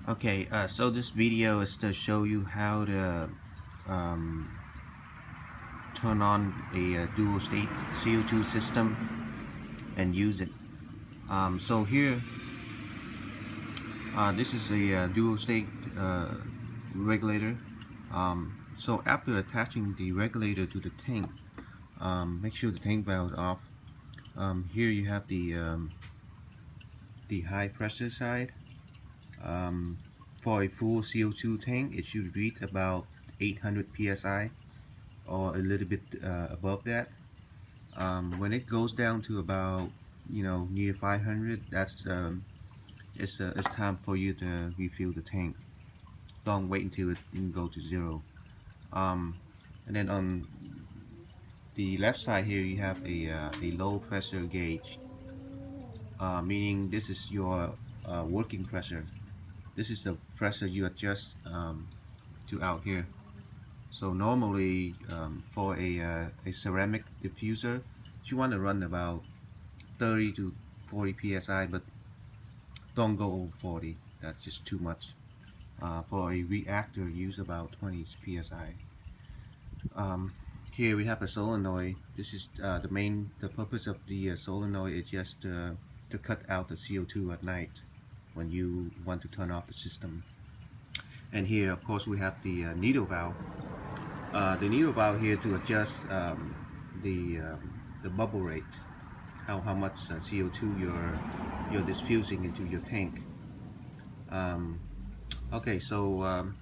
Okay, so this video is to show you how to um, turn on a dual state CO2 system and use it. So here, this is a dual state regulator. So after attaching the regulator to the tank, make sure the tank valve is off. Here you have the high pressure side. Um, for a full CO2 tank, it should reach about 800 psi or a little bit above that. When it goes down to about near 500, that's it's time for you to refill the tank. Don't wait until it can go to zero. And then on the left side here, you have a low pressure gauge, meaning this is your working pressure. This is the pressure you adjust to out here. So normally for a ceramic diffuser, you want to run about 30 to 40 psi, but don't go over 40. That's just too much. For a reactor, use about 20 psi. Here we have a solenoid. This is the purpose of the solenoid is just to cut out the CO2 at night when you want to turn off the system. And here, of course, we have the needle valve. The needle valve here to adjust the bubble rate, how much CO2 you're diffusing into your tank. Okay, so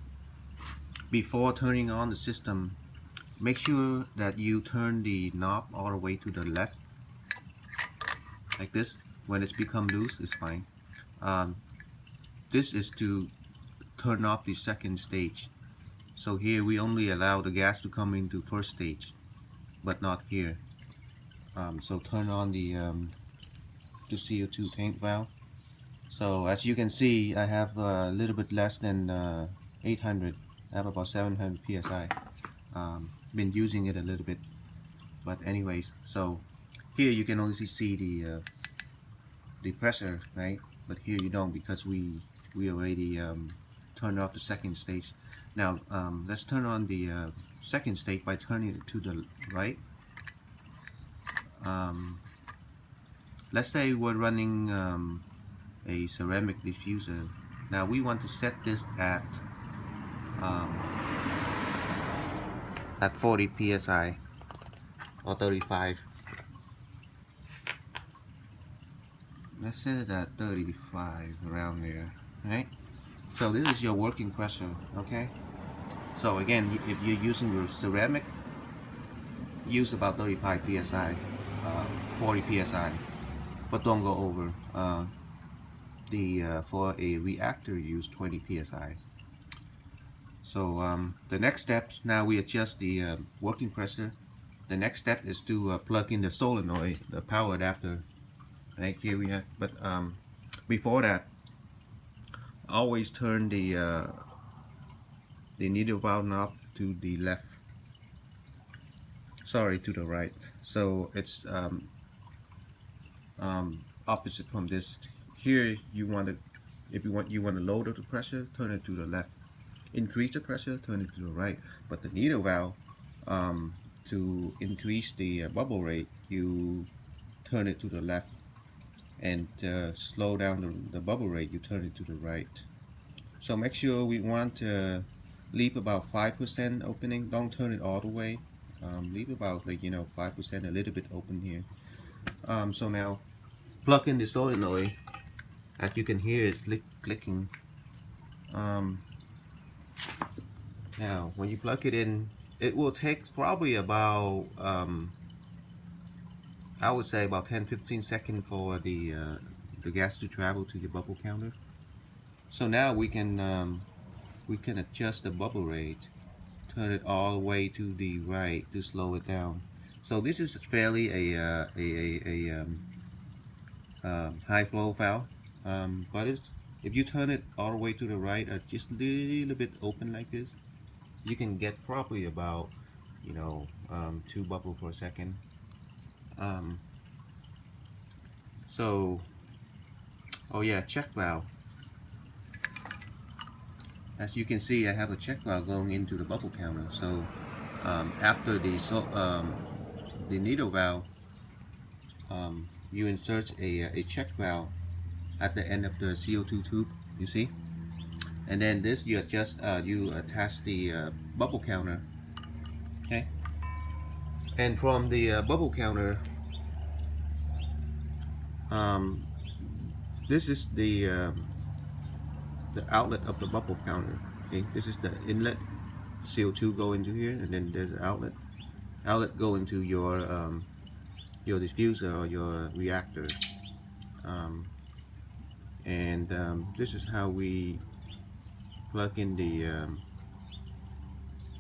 before turning on the system, make sure that you turn the knob all the way to the left, like this. When it's become loose, it's fine. This is to turn off the second stage. So here we only allow the gas to come into first stage, but not here. So turn on the CO2 tank valve. So as you can see, I have a little bit less than 800. I have about 700 psi. Been using it a little bit, but anyways, so here you can only see the pressure, right? But here you don't, because we already turned off the second stage. Now let's turn on the second stage by turning it to the right. Let's say we're running a ceramic diffuser. Now we want to set this um, at 40 psi or 35. Let's set it at 35, around there, right? So this is your working pressure, okay? So again, if you're using your ceramic, use about 35 psi, 40 psi, but don't go over. For a reactor, use 20 psi. So the next step, now we adjust the working pressure. The next step is to plug in the solenoid, the power adapter. Right here we have. But before that, always turn the needle valve knob to the left. Sorry, to the right. So it's opposite from this. Here you want to, if you want to lower the pressure, turn it to the left. Increase the pressure, turn it to the right. But the needle valve, to increase the bubble rate, you turn it to the left, and slow down the bubble rate, you turn it to the right. So make sure we want to leave about 5% opening. Don't turn it all the way. Leave about 5%, a little bit open here. So now plug in the solenoid. As you can hear it clicking. Now when you plug it in, it will take probably about I would say about 10-15 seconds for the gas to travel to the bubble counter. So now we can adjust the bubble rate, turn it all the way to the right to slow it down. So this is fairly high flow valve, but if you turn it all the way to the right, just a little bit open like this, you can get probably about 2 bubbles per second. So oh yeah, check valve. As you can see, I have a check valve going into the bubble counter. So after the needle valve, you insert a check valve at the end of the CO2 tube, you see, and then this you adjust, you attach the bubble counter, okay, and from the bubble counter, um, this is the outlet of the bubble counter. Okay, this is the inlet. CO2 go into here, and then there's the outlet go into your diffuser or your reactor. um, and this is how we plug in the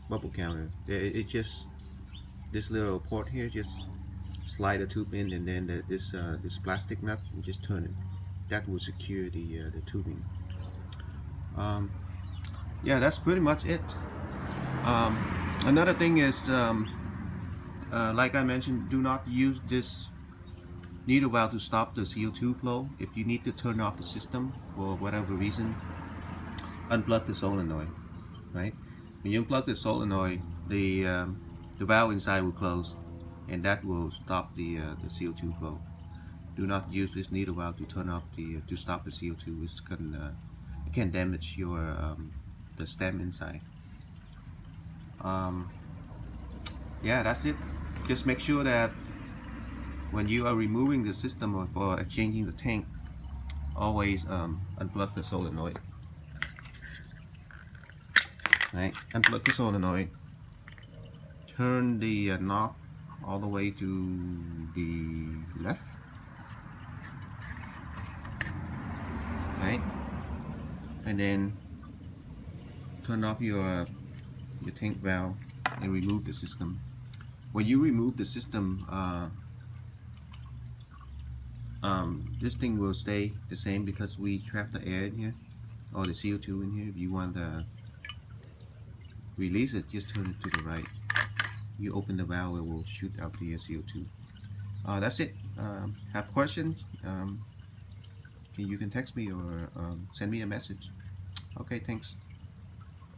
bubble counter. It just, this little port here, just slide a tube in, and then this plastic nut, and just turn it. That will secure the tubing. um, yeah, that's pretty much it. um, Another thing is, like I mentioned, do not use this needle valve to stop the CO2 flow. If you need to turn off the system for whatever reason, unplug the solenoid, right? When you unplug the solenoid, the valve inside will close, and that will stop the CO2 flow. Do not use this needle valve to turn off to stop the CO2. It can damage your the stem inside. Um, yeah, that's it. Just make sure that when you are removing the system or for changing the tank, always unplug the solenoid. Right, unplug the solenoid. Turn the knob all the way to the left. Right, and then turn off your tank valve and remove the system. When you remove the system, this thing will stay the same because we trap the air in here, or the CO2 in here. If you want to release it, just turn it to the right. You open the valve, it will shoot out the CO2. That's it. Have questions? You can text me or send me a message. Okay, thanks.